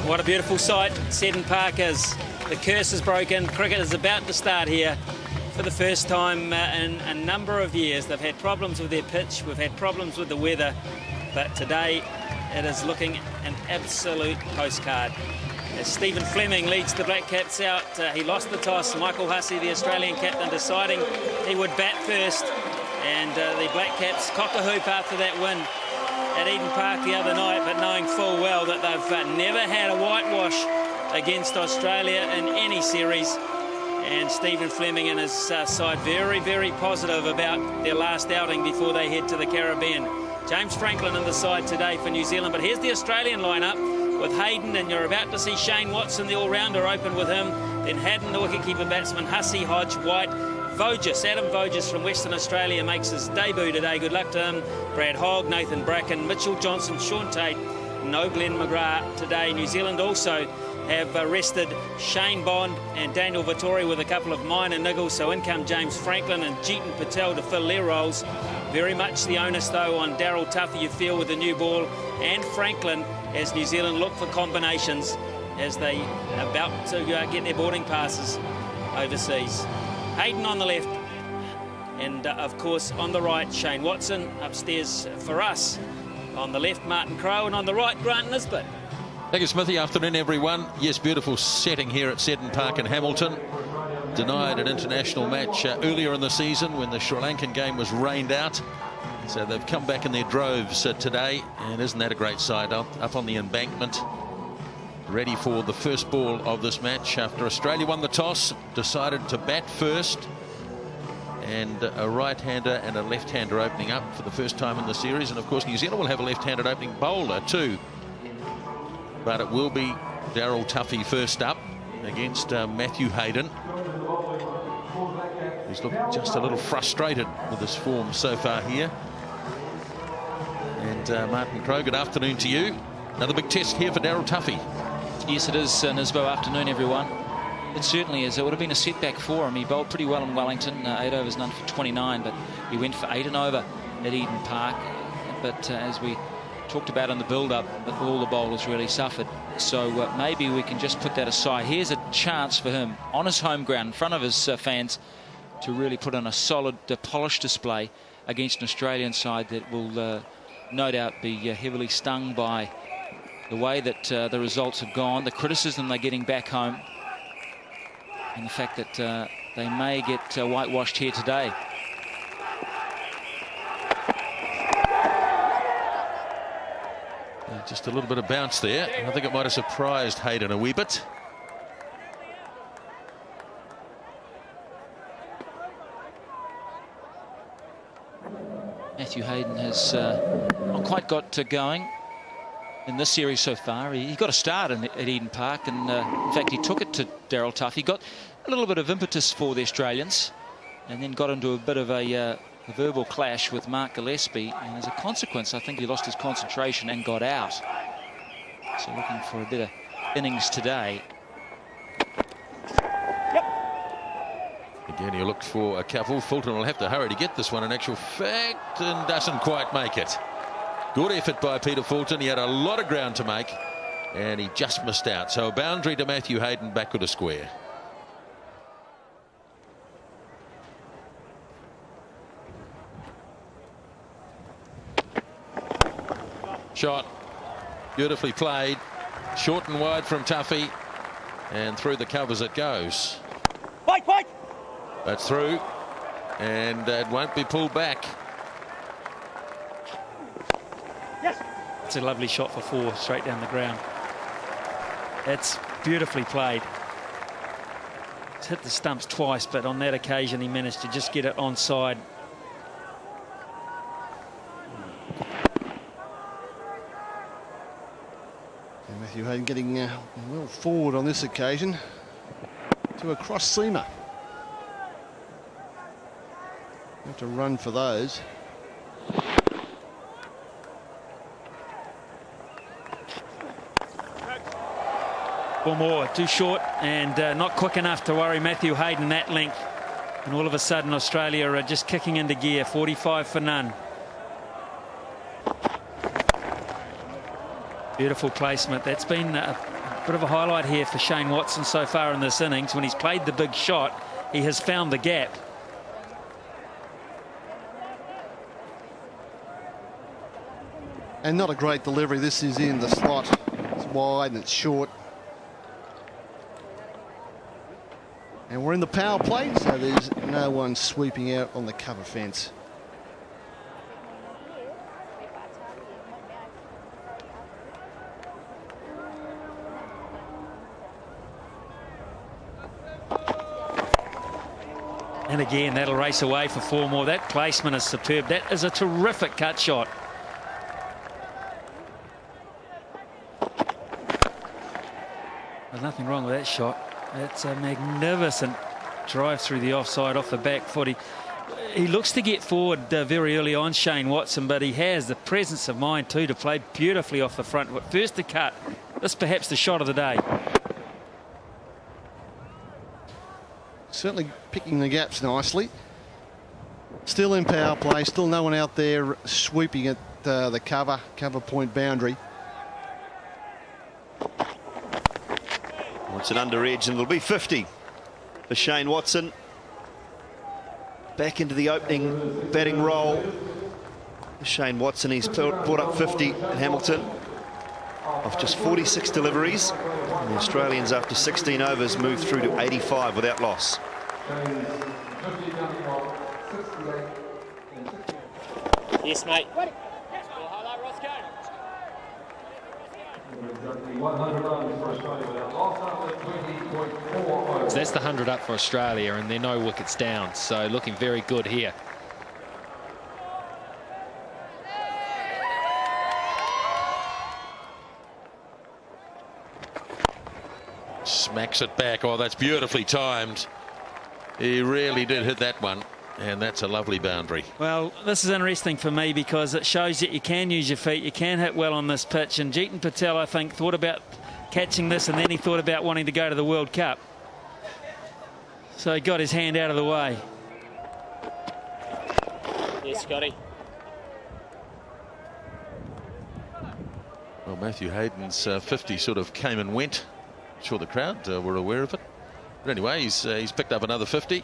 What a beautiful sight. Seddon Park, as the curse is broken. Cricket is about to start here for the first time in a number of years. They've had problems with their pitch, we've had problems with the weather, but today it is looking an absolute postcard. As Stephen Fleming leads the Black Caps out, he lost the toss. Michael Hussey, the Australian captain, deciding he would bat first, and the Black Caps cock a hoop after that win at Eden Park the other night, but knowing full well that they've never had a whitewash against Australia in any series. And Stephen Fleming and his side very, very positive about their last outing before they head to the Caribbean. James Franklin in the side today for New Zealand, but here's the Australian lineup with Hayden, and you're about to see Shane Watson, the all-rounder, open with him. Then Haddon, the wicketkeeper batsman, Hussey, Hodge, White, Voges, Adam Voges from Western Australia makes his debut today. Good luck to him. Brad Hogg, Nathan Bracken, Mitchell Johnson, Sean Tate, no Glenn McGrath today. New Zealand also have rested Shane Bond and Daniel Vittori with a couple of minor niggles, so in come James Franklin and Jeetan Patel to fill their roles. Very much the onus, though, on Daryl Tuffy, you feel, with the new ball, and Franklin, as New Zealand look for combinations as they are about to get their boarding passes overseas. Hayden on the left, and of course on the right Shane Watson. Upstairs for us on the left Martin Crowe, and on the right Grant Nisbet. Thank you, Smithy. Afternoon, everyone. Yes, beautiful setting here at Seddon Park in Hamilton. Denied an international match earlier in the season when the Sri Lankan game was rained out. So they've come back in their droves today, and isn't that a great sight up on the embankment, ready for the first ball of this match after Australia won the toss, decided to bat first, and a right-hander and a left-hander opening up for the first time in the series. And of course New Zealand will have a left-handed opening bowler too, but it will be Daryl Tuffy first up against Matthew Hayden. He's looked just a little frustrated with his form so far here. And Martin Crowe, good afternoon to you. Another big test here for Daryl Tuffy. Yes, it is, Nisbo. Afternoon, everyone. It certainly is. It would have been a setback for him. He bowled pretty well in Wellington, 8 overs, none for 29, but he went for 8 and over at Eden Park. But as we talked about in the build-up, all the bowlers really suffered. So maybe we can just put that aside. Here's a chance for him on his home ground, in front of his fans, to really put on a solid, polished display against an Australian side that will no doubt be heavily stung by the way that the results have gone, the criticism they're getting back home, and the fact that they may get whitewashed here today. Just a little bit of bounce there. I think it might have surprised Hayden a wee bit. Matthew Hayden has not quite got going in this series so far. He got a start at Eden Park, and in fact he took it to Daryl Tuffy. He got a little bit of impetus for the Australians, and then got into a bit of a verbal clash with Mark Gillespie, and as a consequence I think he lost his concentration and got out. So looking for a bit of innings today. Again, he looked for a couple. Fulton will have to hurry to get this one in actual fact, and doesn't quite make it. Good effort by Peter Fulton. He had a lot of ground to make, and he just missed out. So a boundary to Matthew Hayden, back with a square. Shot, beautifully played, short and wide from Tuffy, and through the covers it goes. Wait! That's through, and it won't be pulled back. Yes. It's a lovely shot for 4 straight down the ground. It's beautifully played. It's hit the stumps twice, but on that occasion he managed to just get it onside. Matthew Hayden getting well forward on this occasion to a cross seamer. Have to run for those. One more, too short, and not quick enough to worry Matthew Hayden that length. And all of a sudden Australia are just kicking into gear, 45 for none. Beautiful placement. That's been a bit of a highlight here for Shane Watson so far in this innings. When he's played the big shot, he has found the gap. And not a great delivery. This is in the slot. It's wide and it's short. And we're in the power play, so there's no one sweeping out on the cover fence. And again, that'll race away for 4 more. That placement is superb. That is a terrific cut shot. There's nothing wrong with that shot. It's a magnificent drive through the offside off the back foot. He looks to get forward very early on, Shane Watson, but he has the presence of mind too to play beautifully off the front foot. First to cut. This perhaps the shot of the day. Certainly picking the gaps nicely. Still in power play. Still no one out there sweeping at the cover point boundary. It's an under edge, and it'll be 50 for Shane Watson. Back into the opening batting role. Shane Watson, he's brought up 50 at Hamilton off just 46 deliveries. And the Australians, after 16 overs, moved through to 85 without loss. Yes, mate. So that's the 100 up for Australia, and they're no wickets down, so looking very good here. Smacks it back. Oh, that's beautifully timed. He really did hit that one, and that's a lovely boundary. Well, this is interesting for me because it shows that you can use your feet, you can hit well on this pitch, and Jeetan Patel, I think, thought about catching this, and then he thought about wanting to go to the World Cup. So he got his hand out of the way. Yes, Scotty. Well, Matthew Hayden's 50 sort of came and went. I'm sure the crowd were aware of it. But anyway, he's picked up another 50.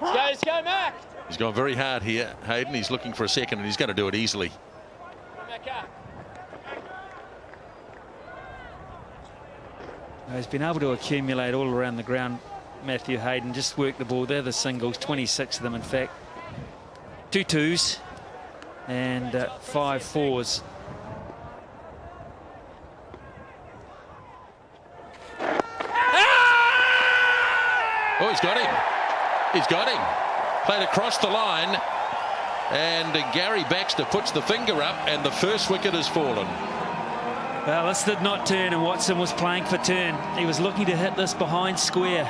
Let's go, Mark. He's gone very hard here, Hayden. He's looking for a second, and he's going to do it easily. He's been able to accumulate all around the ground, Matthew Hayden. Just work the ball. They're the singles, 26 of them, in fact. 2 twos and 5 fours. Oh, he's got him. He's got him. Played across the line, and Gary Baxter puts the finger up, and the first wicket has fallen. Well, this did not turn, and Watson was playing for turn. He was looking to hit this behind square,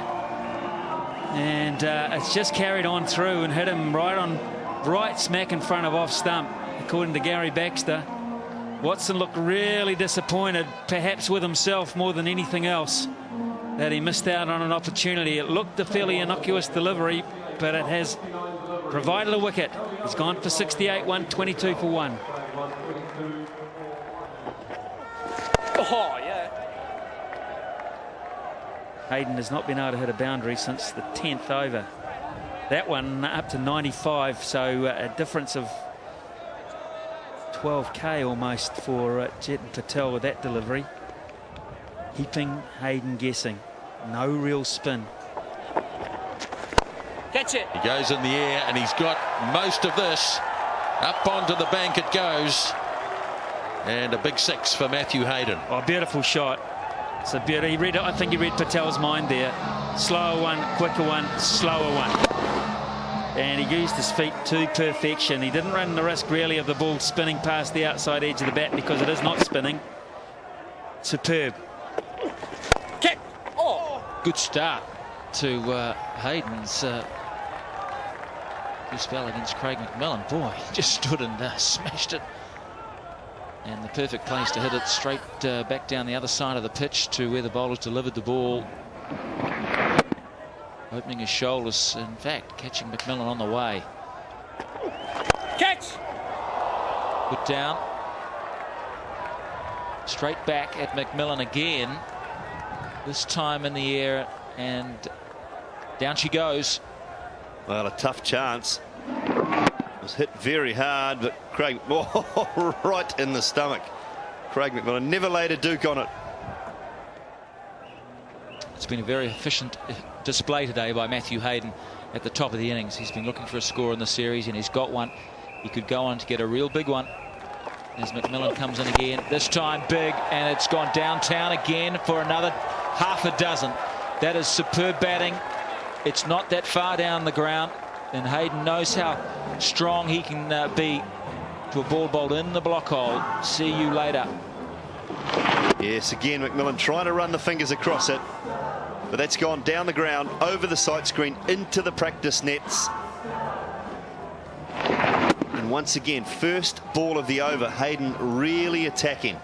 and it's just carried on through and hit him right smack in front of off stump, according to Gary Baxter. Watson looked really disappointed, perhaps with himself more than anything else, that he missed out on an opportunity. It looked a fairly innocuous delivery, but it has provided a wicket. He's gone for 68, 122 for 1. Oh, yeah. Hayden has not been able to hit a boundary since the 10th over. That one up to 95, so a difference of 12k almost for Jeetan Patel with that delivery. Keeping Hayden guessing. No real spin. Catch it. He goes in the air, and he's got most of this. Up onto the bank it goes. And a big 6 for Matthew Hayden. Oh, beautiful shot. It's a beauty. I think he read Patel's mind there. Slower one, quicker one, slower one. And he used his feet to perfection. He didn't run the risk really of the ball spinning past the outside edge of the bat because it is not spinning. Superb. Kick. Oh. Good start to Hayden's good spell against Craig McMillan. Boy, he just stood and smashed it And the perfect place to hit it straight back down the other side of the pitch to where the bowlers delivered the ball. Opening his shoulders, in fact, catching McMillan on the way. Catch! Put down. Straight back at McMillan again. This time in the air, and down she goes. Well, a tough chance. It was hit very hard, but Craig, right in the stomach. Craig McMillan never laid a duke on it. It's been a very efficient display today by Matthew Hayden at the top of the innings. He's been looking for a score in the series, and he's got one. He could go on to get a real big one as McMillan comes in again. This time big, and it's gone downtown again for another half a dozen. That is superb batting. It's not that far down the ground, and Hayden knows how strong he can be to a ball bowled in the block hole. See you later. Yes, again McMillan trying to run the fingers across it, but that's gone down the ground, over the sight screen, into the practice nets. And once again, first ball of the over, Hayden really attacking.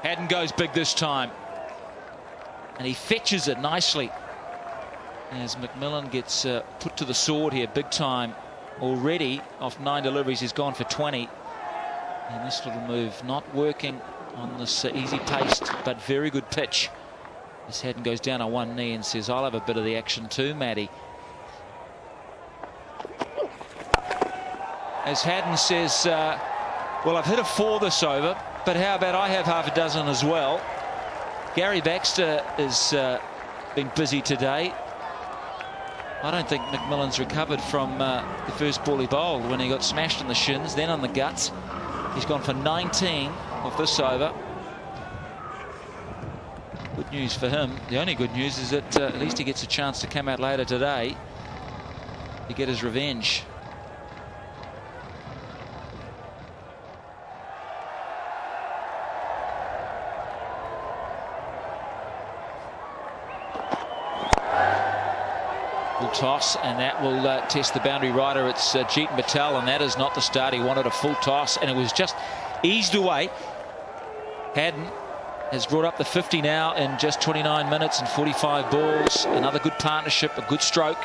Hayden goes big this time, and he fetches it nicely as McMillan gets put to the sword here big time. Already off 9 deliveries, he's gone for 20, and this little move not working on this easy paced but very good pitch as Hayden goes down on one knee and says, I'll have a bit of the action too, Matty. As Hayden says, well, I've hit a 4 this over, but how about I have half a dozen as well. Gary Baxter has been busy today. I don't think McMillan's recovered from the first ball he bowled when he got smashed in the shins, then on the guts. He's gone for 19 off this over. Good news for him. The only good news is that at least he gets a chance to come out later today to get his revenge. Full toss, and that will test the boundary rider. It's Jeetan Patel, and that is not the start. He wanted a full toss, and it was just eased away. Hayden has brought up the 50 now in just 29 minutes and 45 balls. Another good partnership, a good stroke,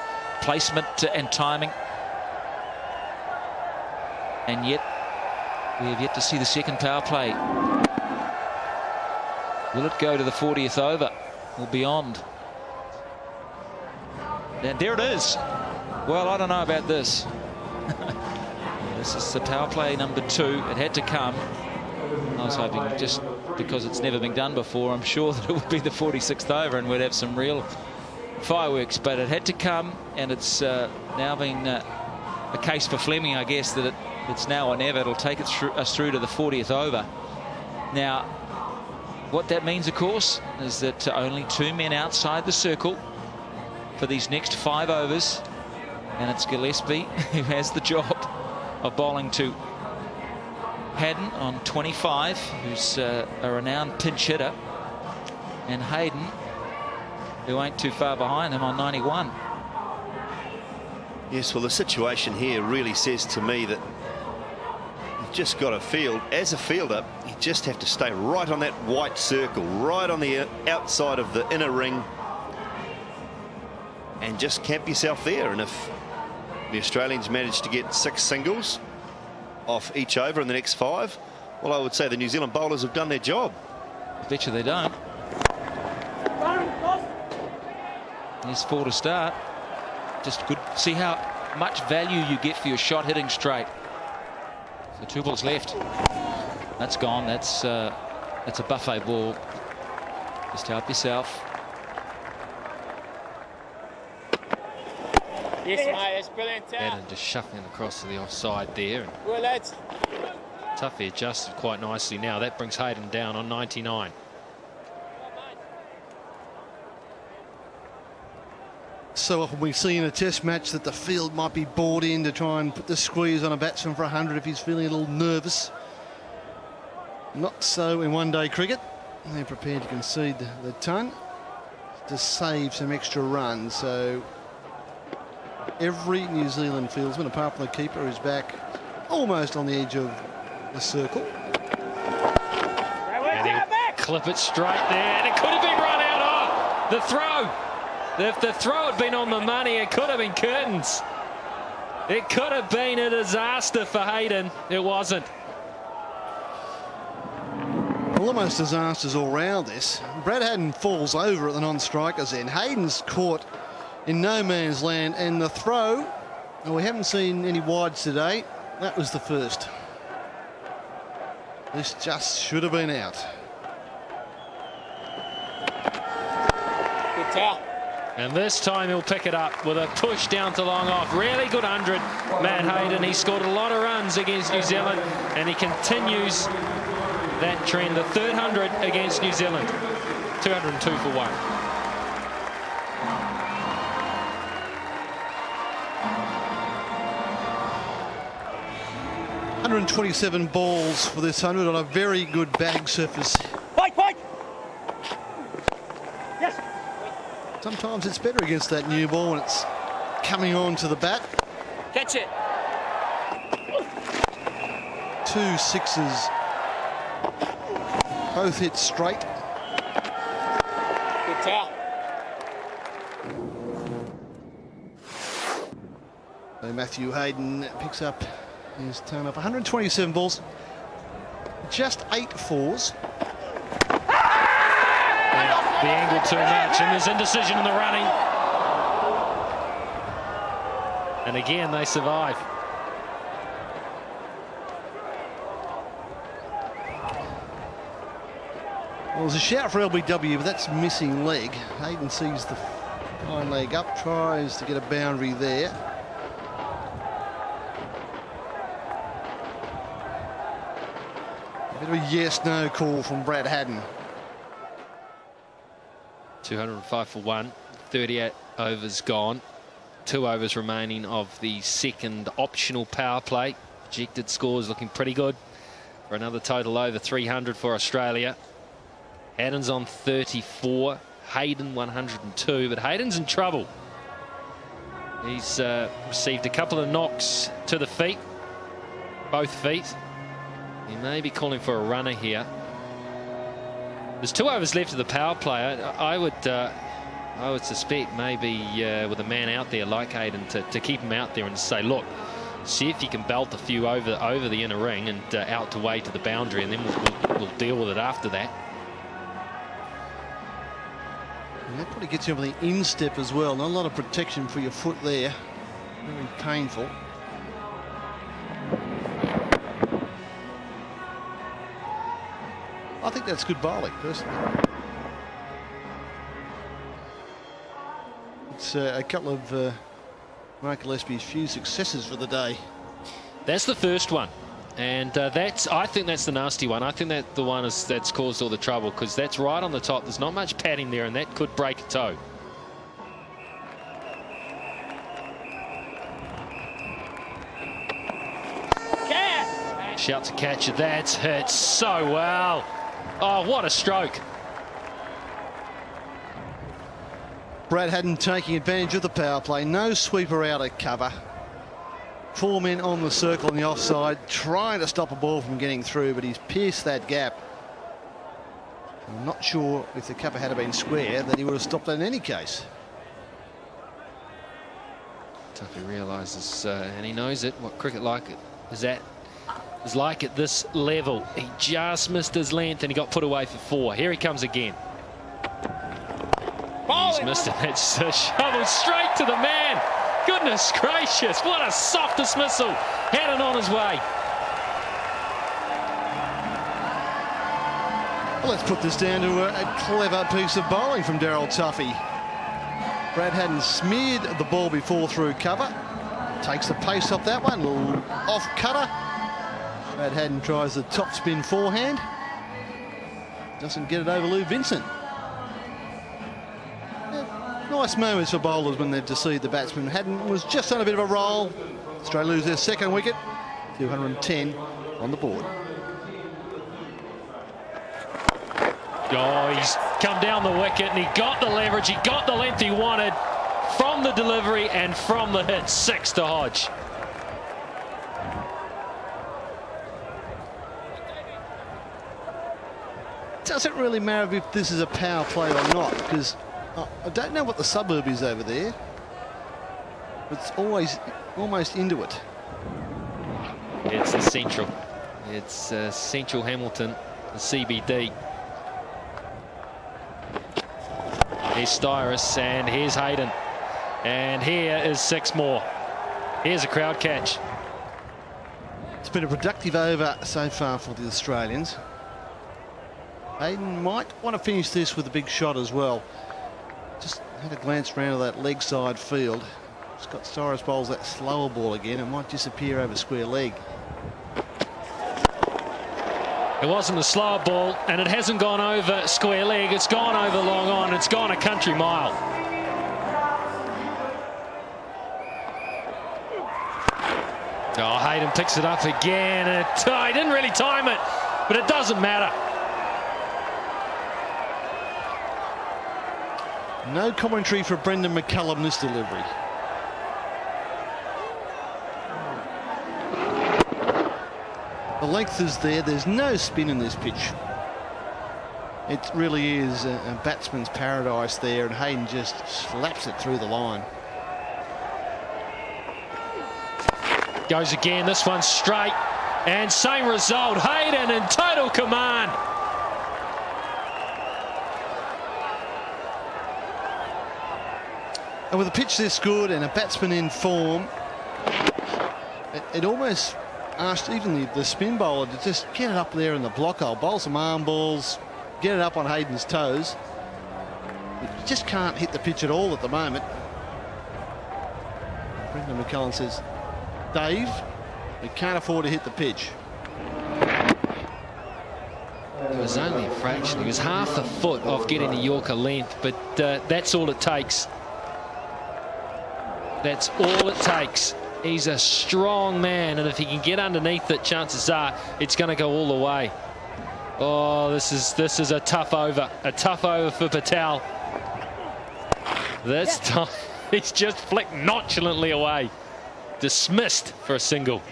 placement and timing. And yet, we have yet to see the second power play. Will it go to the 40th over or beyond? And there it is. Well, I don't know about this. This is the power play number 2. It had to come. I was hoping, just because it's never been done before, I'm sure that it would be the 46th over and we'd have some real fireworks. But it had to come, and it's now been a case for Fleming, I guess, that it's now or never. It'll take us through to the 40th over. Now, what that means, of course, is that only 2 men outside the circle for these next 5 overs, and it's Gillespie who has the job of bowling to Hayden on 25, who's a renowned pinch hitter, and Hayden, who ain't too far behind him, on 91. Yes, well, the situation here really says to me that you've just got to field. As a fielder, you just have to stay right on that white circle, right on the outside of the inner ring, and just camp yourself there. And if the Australians manage to get 6 singles off each over in the next 5, well, I would say the New Zealand bowlers have done their job. I bet you they don't. There's 4 to start. Just good. See how much value you get for your shot hitting straight. So 2 balls left. That's gone. That's a buffet ball. Just help yourself. Yes, mate, that's brilliant. And just shuffling across to the offside there. Well, lads. Tuffy adjusted quite nicely now. That brings Hayden down on 99. So often we see in a test match that the field might be bored in to try and put the squeeze on a batsman for 100 if he's feeling a little nervous. Not so in one-day cricket. They're prepared to concede the ton. to save some extra runs. So every New Zealand fieldsman, apart from the keeper, is back almost on the edge of the circle. And he'll clip it straight there, and it could have been run out. Oh, the throw. If the throw had been on the money, it could have been curtains. It could have been a disaster for Hayden. It wasn't. Well, almost disasters all round this. Brad Haddin falls over at the non-strikers end. Hayden's caught in no man's land, and the throw, well, we haven't seen any wides today. That was the first. This just should have been out. Good towel. And this time he'll pick it up with a push down to long off. Really good 100, Matt Hayden. He scored a lot of runs against New Zealand, and he continues that trend. The third 100 against New Zealand. 202 for 1. $127 balls for this 100 on a very good batting surface. Fight, fight. Yes. Sometimes it's better against that new ball when it's coming on to the bat. Catch it. 2 sixes. Both hit straight. Good towel. So Matthew Hayden picks up his turn up. 127 balls. Just 8 fours. The angle too much, and there's indecision in the running. And again, they survive. Well, there's a shout for LBW, but that's missing leg. Hayden sees the fine leg up, tries to get a boundary there. A bit of a yes-no call from Brad Haddin. 205 for 1, 38 overs gone. 2 overs remaining of the second optional power play. Projected scores looking pretty good for another total over 300 for Australia. Haddin's on 34, Hayden 102, but Hayden's in trouble. He's received a couple of knocks to the feet, both feet. He may be calling for a runner here. There's 2 overs left of the power play. I would suspect maybe with a man out there like Hayden to keep him out there and say, look, see if you can belt a few over the inner ring and out to way to the boundary, and then we'll deal with it after that. And that probably gets you over the instep as well. Not a lot of protection for your foot there. Very painful. I think that's good bowling, personally. It's a couple of Mark Gillespie's few successes for the day. That's the first one, and I think that's the nasty one. I think that the one that's caused all the trouble, because that's right on the top. There's not much padding there, and that could break a toe. Shout to catcher. That's hit so well. Oh, what a stroke. Brad Haddin taking advantage of the power play. No sweeper out at cover. 4 men on the circle on the offside, trying to stop a ball from getting through, but he's pierced that gap. I'm not sure if the cover had been square that he would have stopped that in any case. Tuffy realises, and he knows it, what cricket like is like at this level. He just missed his length and he got put away for 4. Here he comes again. He's missed it. That's shoveled straight to the man. Goodness gracious, what a soft dismissal. Had it on his way. Well, let's put this down to a clever piece of bowling from Daryl Tuffy. Brad Haddin smeared the ball before through cover. Takes the pace off that one. Little off cutter. Brad Haddin tries the top spin forehand. Doesn't get it over Lou Vincent. Nice moments for bowlers when they've deceived the batsman. Haddin was just on a bit of a roll. Australia lose their second wicket. 210 on the board. Oh, he's come down the wicket, and he got the leverage, he got the length he wanted from the delivery and from the hit. 6 to Hodge. Does it really matter if this is a power play or not? Because I don't know what the suburb is over there. It's always almost into it. It's the central. It's central Hamilton, the CBD. Here's Styrus, and here's Hayden. And here is 6 more. Here's a crowd catch. It's been a productive over so far for the Australians. Hayden might want to finish this with a big shot as well. Just had a glance around at that leg side field. Scott Styrus bowls that slower ball again. It might disappear over square leg. It wasn't a slower ball, and it hasn't gone over square leg. It's gone over long on. It's gone a country mile. Oh, Hayden picks it up again. And he didn't really time it, but it doesn't matter. No commentary for Brendan McCullum this delivery. The length is there. There's no spin in this pitch. It really is a batsman's paradise there, and Hayden just slaps it through the line. Goes again. This one's straight, and same result. Hayden in total command. And with a pitch this good and a batsman in form, it almost asked even the spin bowler to just get it up there in the block hole, bowl some arm balls, get it up on Hayden's toes. You just can't hit the pitch at all at the moment. Brendan McCullum says, Dave, we can't afford to hit the pitch. It was only a fraction. He was half a foot off getting the Yorker length, but that's all it takes. That's all it takes. He's a strong man, and if he can get underneath it, chances are it's going to go all the way. Oh, this is a tough over for Patel. This time he's just flicked nonchalantly away. Dismissed for a single.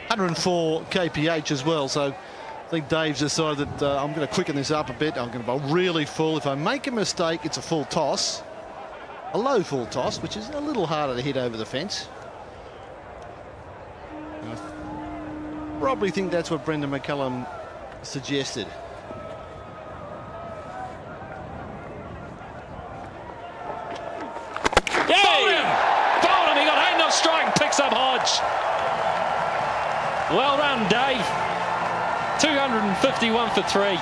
104 kph as well, so I think Dave's decided that I'm going to quicken this up a bit. I'm going to bowl really full. If I make a mistake, it's a full toss. A low full toss, which is a little harder to hit over the fence. I probably think that's what Brendan McCullum suggested. Bowled him. He got Hayden off strike and picks up Hodge. Well done, Dave. 251 for 3.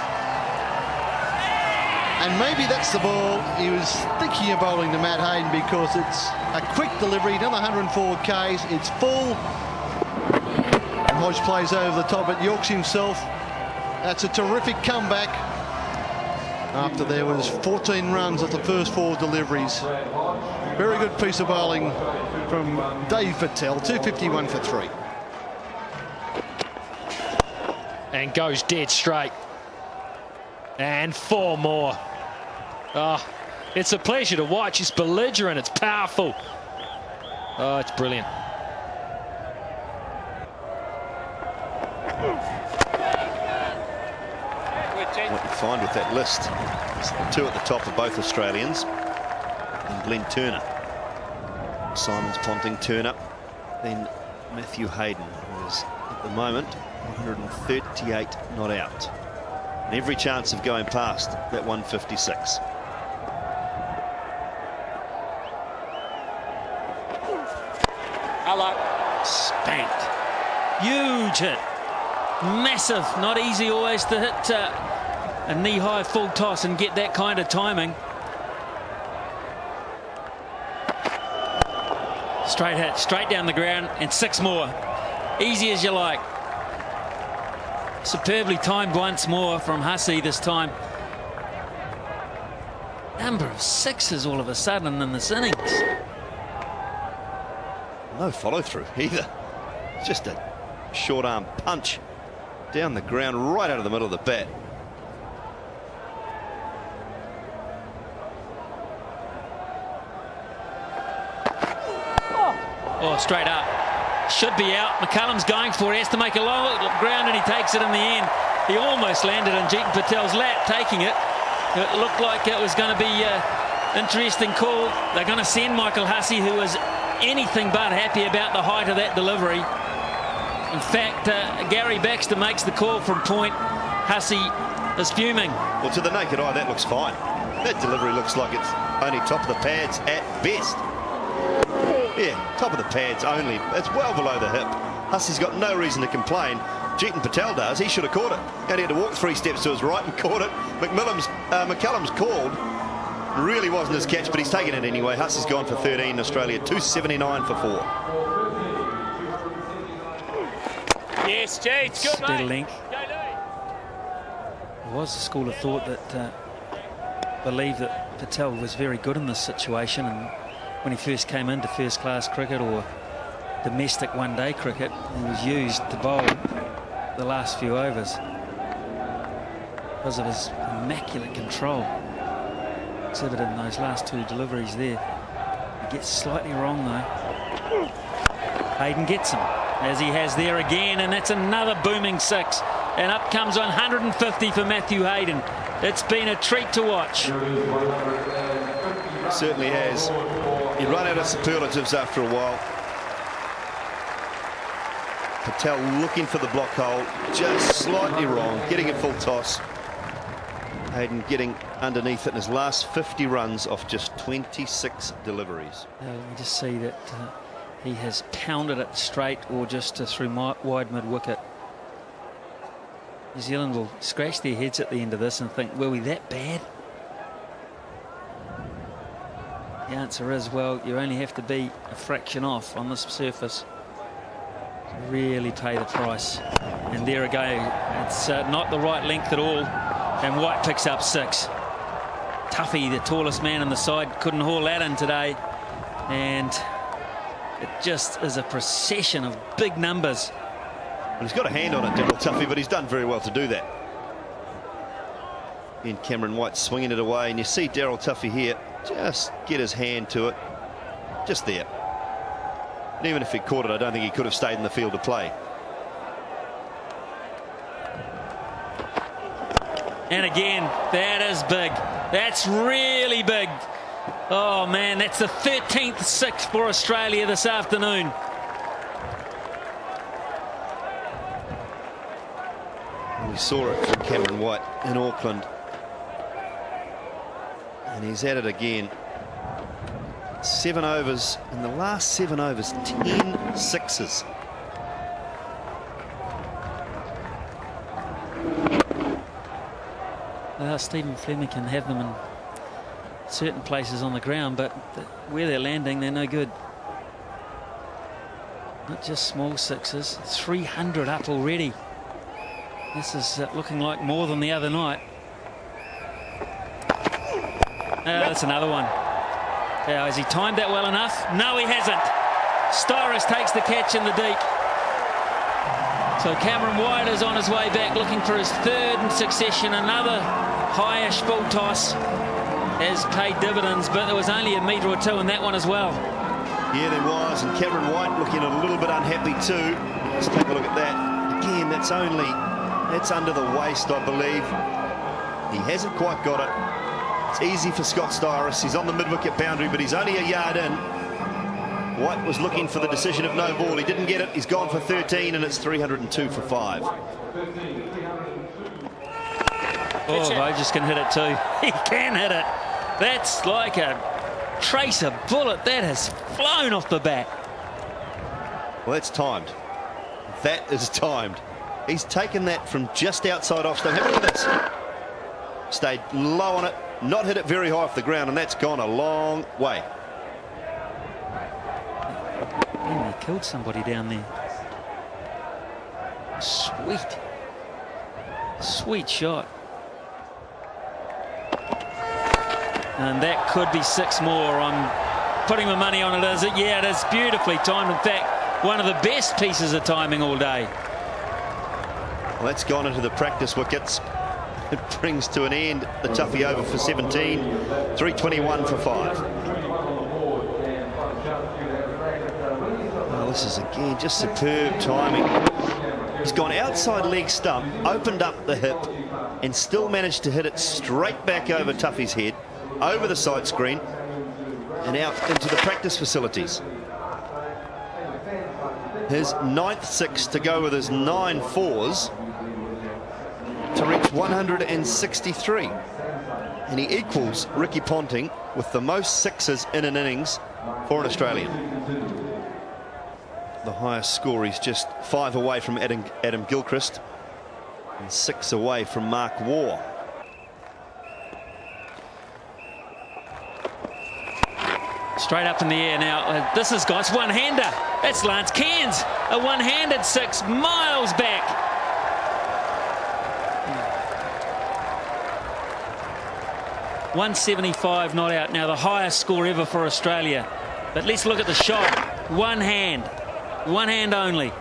And maybe that's the ball he was thinking of bowling to Matt Hayden, because it's a quick delivery, another 104 Ks, it's full. And Hodge plays over the top at Yorks himself. That's a terrific comeback after there was 14 runs off the first 4 deliveries. Very good piece of bowling from Dave Patel, 251 for 3. And goes dead straight. And 4 more. Oh, it's a pleasure to watch. It's belligerent. It's powerful. Oh, it's brilliant. What you find with that list is the 2 at the top of both Australians and Glenn Turner. Simons, Ponting, Turner, then Matthew Hayden, who is at the moment 138 not out. And every chance of going past that 156. Hello. Spanked. Huge hit. Massive. Not easy always to hit a knee-high full toss and get that kind of timing. Straight hit, straight down the ground, and 6 more. Easy as you like. Superbly timed once more from Hussey this time. Number of 6s all of a sudden in this innings. No follow-through either. Just a short-arm punch down the ground, right out of the middle of the bat. Oh, straight up. Should be out. McCullum's going for it. He has to make a low ground, and he takes it in the end. He almost landed on Jeetan Patel's lap, taking it. It looked like it was going to be an interesting call. They're going to send Michael Hussey, who was anything but happy about the height of that delivery. In fact, Gary Baxter makes the call from point. Hussey is fuming. Well, to the naked eye, that looks fine. That delivery looks like it's only top of the pads at best. Yeah, top of the pads only. It's well below the hip. Hussey's got no reason to complain. Jeetan Patel does. He should have caught it. And he had to walk 3 steps to his right and caught it. McCullum's called. Really wasn't his catch, but he's taken it anyway. Hussey's gone for 13 in Australia. 279 for 4. Yes, Jeets, good Steady mate. link. Go, Lee. There was a school of thought that believed that Patel was very good in this situation, and when he first came into first-class cricket or domestic one-day cricket, he was used to bowl the last few overs because of his immaculate control exhibited in those last 2 deliveries there. He gets slightly wrong though. Hayden gets him, as he has there again, and that's another booming 6. And up comes 150 for Matthew Hayden. It's been a treat to watch. Certainly has. You run out of superlatives after a while. Patel looking for the block hole, just slightly wrong, getting a full toss. Hayden getting underneath it in his last 50 runs off just 26 deliveries. Let me just see that he has pounded it straight or just through wide mid-wicket. New Zealand will scratch their heads at the end of this and think, were we that bad? The answer is, well, you only have to be a fraction off on this surface to really pay the price. And there again, it's not the right length at all. And White picks up 6. Tuffy, the tallest man on the side, couldn't haul that in today. And it just is a procession of big numbers. Well, he's got a hand on it, Daryl Tuffy, but he's done very well to do that. And Cameron White swinging it away, and you see Daryl Tuffy here just get his hand to it, just there. And even if he caught it, I don't think he could have stayed in the field to play. And again, that is big. That's really big. Oh man, that's the 13th 6 for Australia this afternoon. We saw it from Cameron White in Auckland. And he's at it again. 7 overs. In the last 7 overs, 10 sixes. Well, Stephen Fleming can have them in certain places on the ground, but where they're landing, they're no good. Not just small 6s. 300 up already. This is looking like more than the other night. That's another one. Has he timed that well enough? No, he hasn't. Styris takes the catch in the deep. So Cameron White is on his way back, looking for his 3rd in succession. Another highish full toss has paid dividends, but there was only a metre or 2 in that one as well. Yeah, there was, and Cameron White looking a little bit unhappy too. Let's take a look at that. Again, that's under the waist, I believe. He hasn't quite got it. It's easy for Scott Styris. He's on the mid-wicket boundary, but he's only a yard in. White was looking for the decision of no ball. He didn't get it. He's gone for 13, and it's 302 for 5. Oh, Rogers can hit it too. He can hit it. That's like a tracer bullet that has flown off the bat. Well, that's timed. That is timed. He's taken that from just outside off stump. Have a look at this. Stayed low on it, not hit it very high off the ground, and that's gone a long way. And he killed somebody down there. Sweet. Sweet shot. And that could be 6 more. I'm putting my money on it. Is it? Yeah, it is beautifully timed. In fact, one of the best pieces of timing all day. Well, that's gone into the practice wickets. It brings to an end the Tuffy over for 17. 321 for 5. This is again just superb timing. He's gone outside leg stump, opened up the hip, and still managed to hit it straight back over Tuffy's head, over the sight screen, and out into the practice facilities. His 9th six to go with his 9 fours to reach 163. And he equals Ricky Ponting with the most sixes in an innings for an Australian. The highest score, he's just 5 away from Adam Gilchrist and 6 away from Mark Waugh. Straight up in the air now. This has got one-hander. That's Lance Cairns. A one-handed 6 miles back. .175 not out. Now the highest score ever for Australia. But let's look at the shot. One hand only.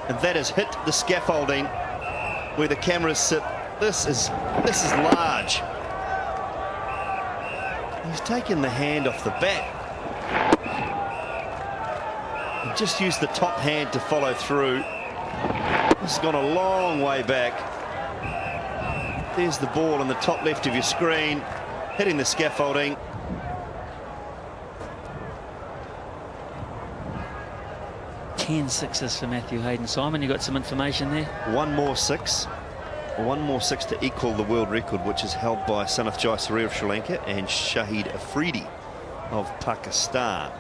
And that has hit the scaffolding where the cameras sit. This is large. He's taken the hand off the bat. And just used the top hand to follow through. This has gone a long way back. There's the ball in the top left of your screen, hitting the scaffolding. Ten sixes for Matthew Hayden. Simon, you got some information there? One more six to equal the world record, which is held by Sanath Jayasuriya of Sri Lanka and Shahid Afridi of Pakistan.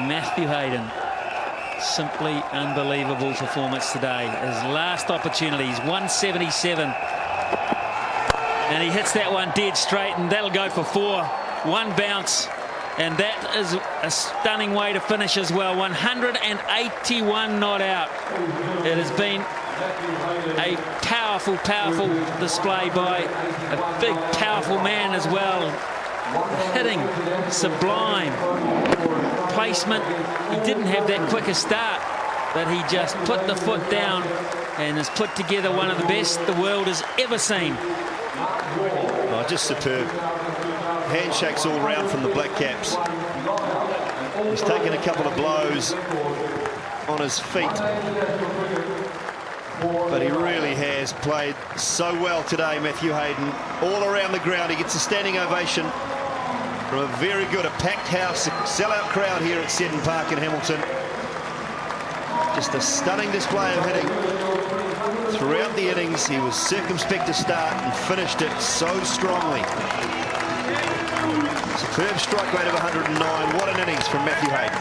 Matthew Hayden, simply unbelievable performance today. His last opportunity is 177, and he hits that one dead straight, and that'll go for 4. One bounce, and that is a stunning way to finish as well. 181 not out. It has been a powerful display by a big, powerful man as well. Hitting, sublime. Placement, he didn't have that quicker start, but he just put the foot down and has put together one of the best the world has ever seen. Oh, just superb. Handshakes all round from the Black Caps. He's taken a couple of blows on his feet, but he really has played so well today, Matthew Hayden. All around the ground, he gets a standing ovation from a very good, a packed house, sellout crowd here at Seddon Park in Hamilton. Just a stunning display of hitting. Throughout the innings, he was circumspect to start and finished it so strongly. Superb strike rate of 109. What an innings from Matthew Hayden.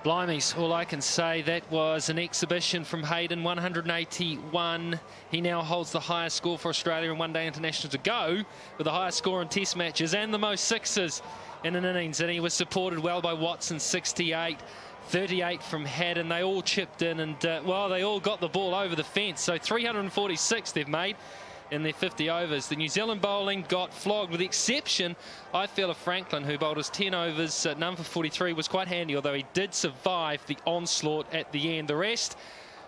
Blimeys, all I can say, that was an exhibition from Hayden, 181. He now holds the highest score for Australia in one-day international to go, with the highest score in test matches and the most sixes in an innings. And he was supported well by Watson, 68, 38 from Haddon. They all chipped in, and well, they all got the ball over the fence. So 346 they've made in their 50 overs. The New Zealand bowling got flogged, with the exception, I feel, of Franklin, who bowled his 10 overs, none for 43, was quite handy, although he did survive the onslaught at the end. The rest,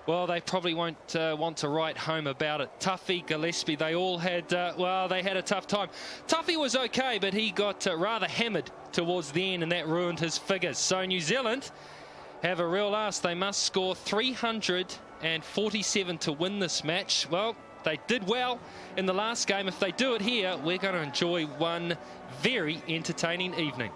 well, they probably won't want to write home about it. Tuffy, Gillespie, they all had, well, they had a tough time. Tuffy was okay, but he got rather hammered towards the end, and that ruined his figures. So New Zealand have a real ask. They must score 347 to win this match. Well, they did well in the last game. If they do it here, we're going to enjoy one very entertaining evening.